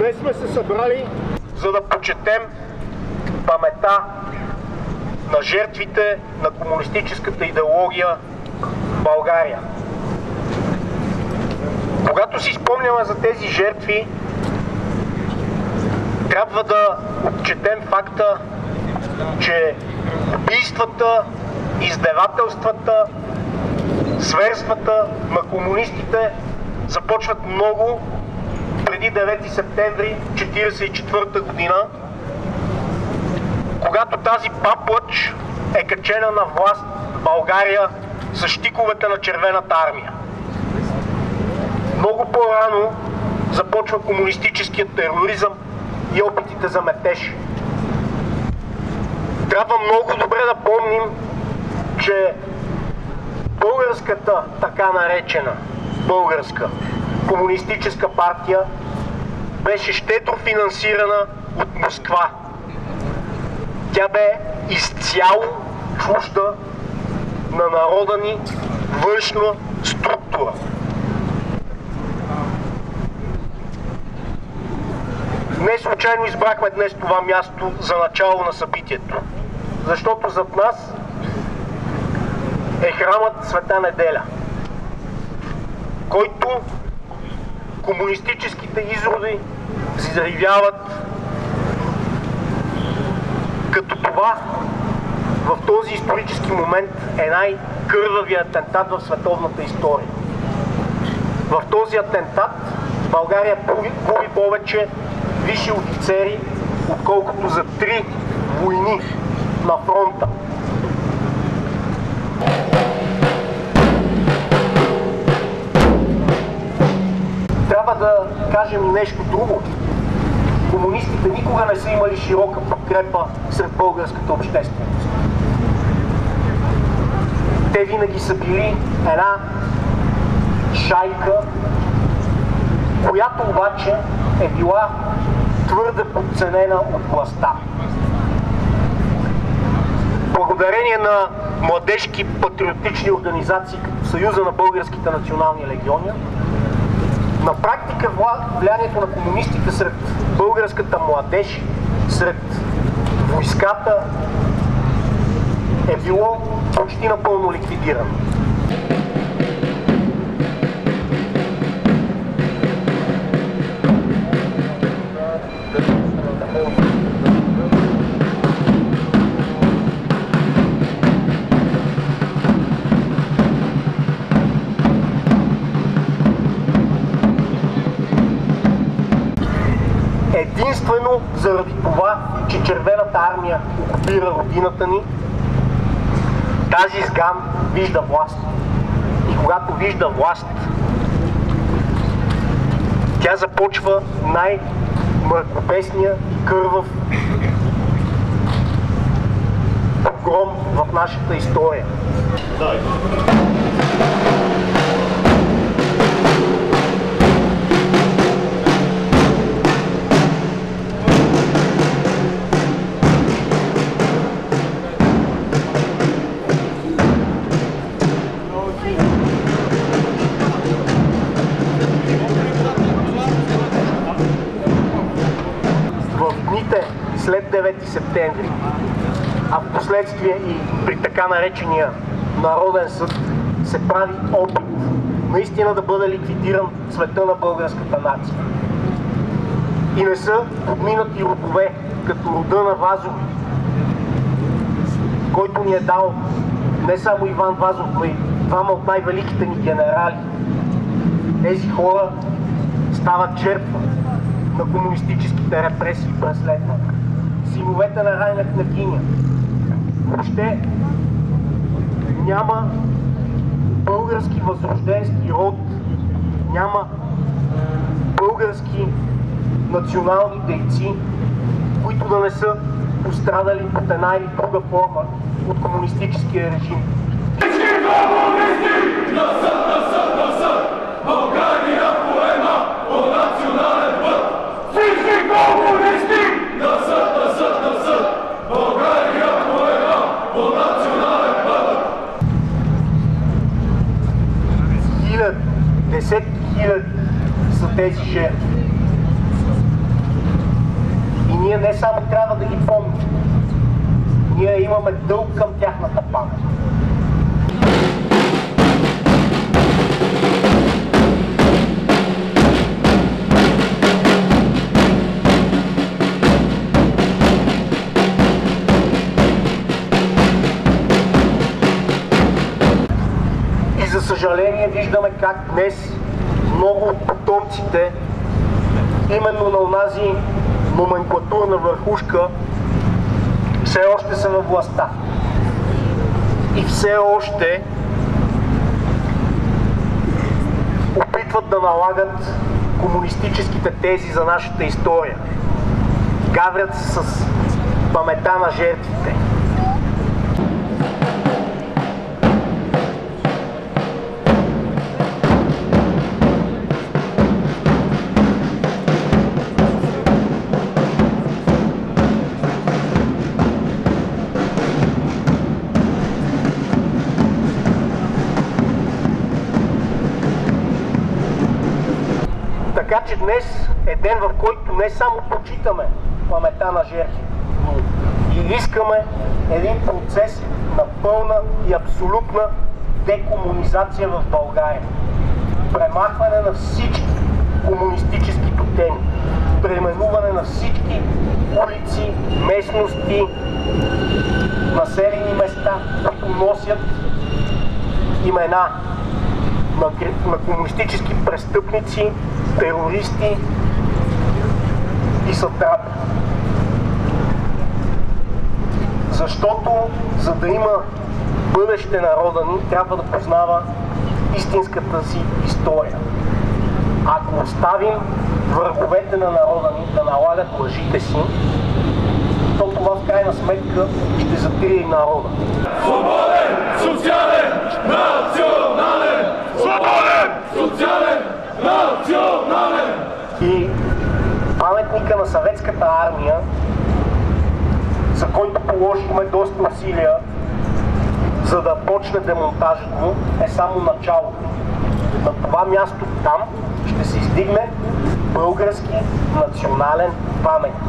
Днес сме се събрали, за да почетем памета на жертвите на комунистическата идеология в България. Когато си спомняме за тези жертви, трябва да отчетем факта, че убийствата, издевателствата, зверствата на комунистите започват много преди 9 септември 1944 година, когато тази паплъч е качена на власт в България с щиковете на Червената армия. Много по-рано започва комунистическият тероризъм и опитите за метеж. Трябва много добре да помним, че българската, така наречена българска комунистическа партия беше щедро финансирана от Москва. Тя бе изцяло чужда на народа ни външна структура. Не случайно избрахме днес това място за начало на събитието, защото зад нас е храмът Света Неделя, който комунистическите изроди взривяват, като това в този исторически момент е най-кървавият атентат в световната история. В този атентат България губи повече висши офицери, отколкото за 3 войни на фронта. Трябва да кажем и нещо друго. Комунистите никога не са имали широка подкрепа сред българската общественост. Те винаги са били една шайка, която обаче е била твърде подценена от властта. Благодарение на младежки патриотични организации като Съюза на българските национални легиони, на практика влиянието на комунистите сред българската младеж, сред войската е било почти напълно ликвидирано. Единствено заради това, че Червената армия окупира родината ни, тази сган вижда власт. И когато вижда власт, тя започва най-мракобесния и кървав погром в нашата история. След 9 септември, а в последствие и при така наречения Народен съд, се прави опит наистина да бъде ликвидиран цвета на българската нация. И не са подминати родове, като рода на Вазови, който ни е дал не само Иван Вазов, но и двама от най-великите ни генерали. Тези хора стават жертва на комунистическите репресии и преследвания. Синовете на Райна княгиня. Въобще няма български възрожденски род, няма български национални дейци, които да не са пострадали под една или друга форма от комунистическия режим. Всички комунисти! На съд, на съд, на съд! България поема по национален път! Всички комунисти! На съд, на съд, на съд! България поема по национален път! Десетки хиляди са тези жертви. Ние не само трябва да ги помним, ние имаме дълг към тяхната памет. И за съжаление виждаме как днес много от потомците именно на онази номенклатурна върхушка все още са във властта и все още опитват да налагат комунистическите тези за нашата история. Гаврят се с паметта на жертвите. Така че днес е ден, в който не само почитаме паметта на жертвите, но и искаме един процес на пълна и абсолютна декомунизация в България. Премахване на всички комунистически тотеми, преименуване на всички улици, местности, населени места, които носят имена на комунистически престъпници, терористи и сатрапи. Защото, за да има бъдеще народа ни, трябва да познава истинската си история. Ако оставим враговете на народа ни да налагат лъжите си, то това в крайна сметка ще затрие и народа. Свободен, социален, национален! Свободен, социален, национален! И паметника на Съветската армия, за който положихме доста усилия, за да почне демонтажът му, е само началото. На това място там ще се издигне български национален паметник.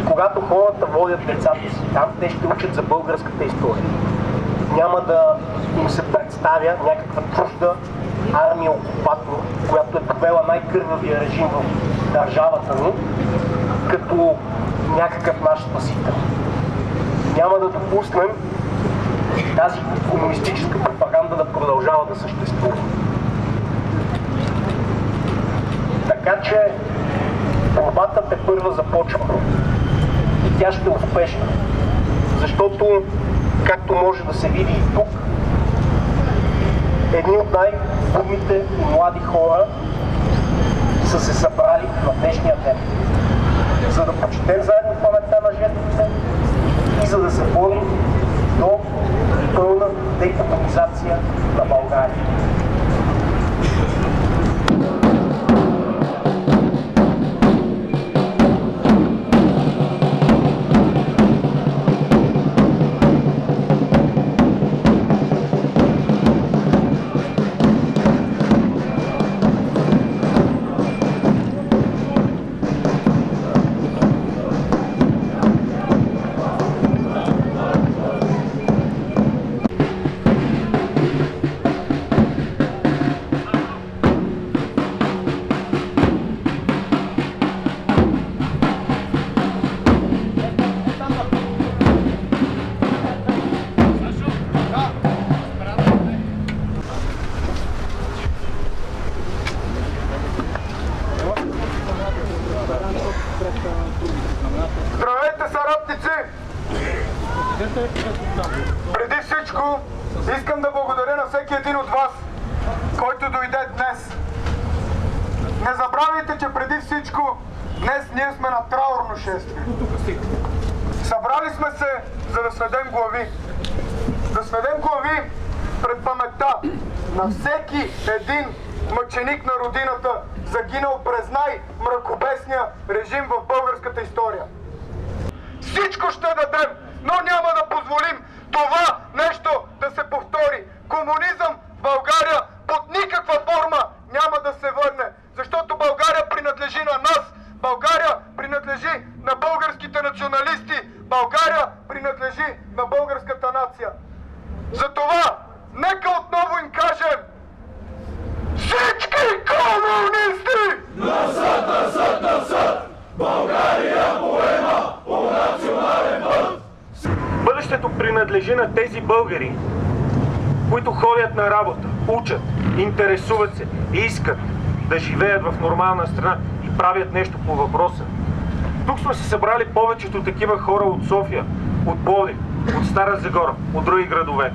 Когато хората водят децата си там, те ще учат за българската история. Няма да им се представя някаква чужда армия окупатор, която е довела най-кървавия режим в държавата ни, като някакъв наш спасител. Няма да допуснем тази комунистическа пропаганда да продължава да съществува. Така че борбата тепърва започва. И тя ще е успешна. Защото, както може да се види и тук, едни от най-умните и млади хора са се събрали на днешния ден, за да почетем заедно паметта на жертвите и за да се борим до пълна декомунизация на България. Здравейте, съратници! Преди всичко искам да благодаря на всеки един от вас, който дойде днес. Не забравяйте, че преди всичко днес ние сме на траурно шествие. Събрали сме се, за да сведем глави. Да сведем глави пред паметта на всеки един мъченик на родината, загинал през най-мракобесния режим в българската история. Всичко ще дадем, но няма да позволим това нещо да се повтори. Комунизъм в България под никаква форма няма да се върне, защото България принадлежи на нас, България принадлежи на българските националисти, България принадлежи на българската нация. Затова, нека отново им кажем: всички комунисти! Насад, насад, насад! България поема по национален път! Бъдещето принадлежи на тези българи, които ходят на работа, учат, интересуват се и искат да живеят в нормална страна и правят нещо по въпроса. Тук сме се събрали повечето такива хора от София, от Пловдив, от Стара Загора, от други градове.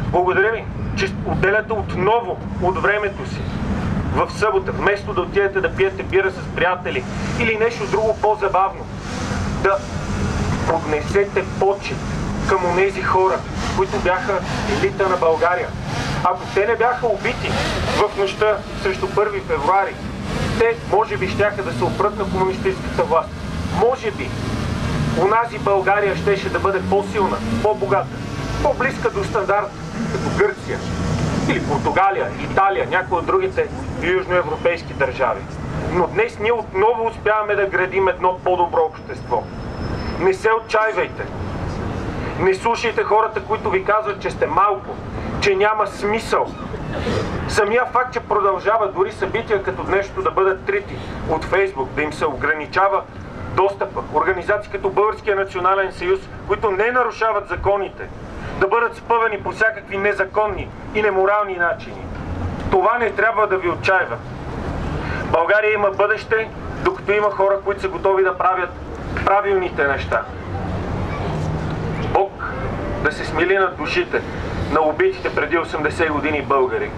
Благодаря ви, че отделяте отново от времето си в събота, вместо да отидете да пиете бира с приятели или нещо друго по-забавно, да поднесете почет към онези хора, които бяха елита на България. Ако те не бяха убити в нощта срещу 1 февруари, те може би щяха да се опрат на комунистическата власт. Може би онази България щеше да бъде по-силна, по-богата, по-близка до стандарт, като Гърция или Португалия, Италия, някои от другите южноевропейски държави. Но днес ние отново успяваме да градим едно по-добро общество. Не се отчаивайте. Не слушайте хората, които ви казват, че сте малко, че няма смисъл. Самия факт, че продължава дори събития като днешното да бъдат трити от Фейсбук, да им се ограничава достъпа, организации като Българския национален съюз, които не нарушават законите, да бъдат спъвани по всякакви незаконни и неморални начини. Това не трябва да ви отчаива. България има бъдеще, докато има хора, които са готови да правят правилните неща. Бог да се смили над душите на убитите преди 80 години българи.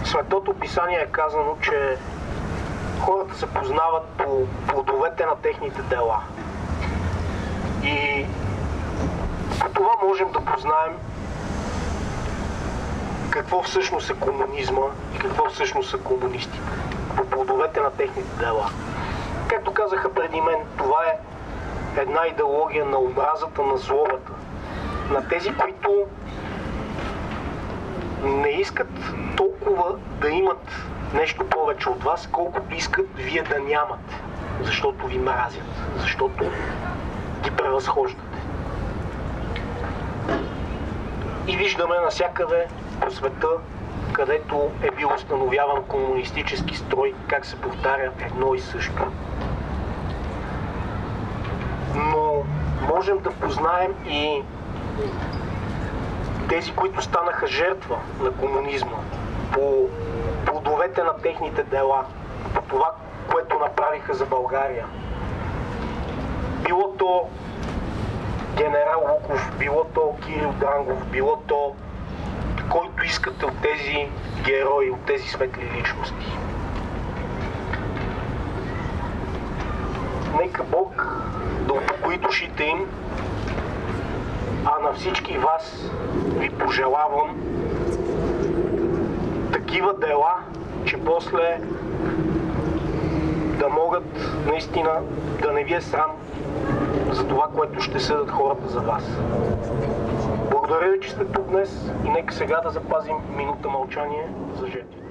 Светото писание е казано, че хората се познават по плодовете на техните дела. И по това можем да познаем какво всъщност е комунизма и какво всъщност са комунистите. По плодовете на техните дела. Както казаха преди мен, това е една идеология на омразата, на злобата. На тези, които не искат толкова да имат нещо повече от вас, колкото искат вие да нямате. Защото ви мразят. Защото ги превъзхождате. И виждаме навсякъде по света, където е бил установяван комунистически строй, как се повтаря едно и също. можем да познаем и тези, които станаха жертва на комунизма, по плодовете на техните дела, по това, което направиха за България. Било то генерал Луков, било то Кирил Дрангов, било то който искате от тези герои, от тези светли личности. Нека Бог да упокои душите им, а на всички вас ви пожелавам такива дела, че после да могат наистина да не ви е срам за това, което ще съдят хората за вас. Благодаря ви, че сте тук днес и нека сега да запазим минута мълчание за жертвите.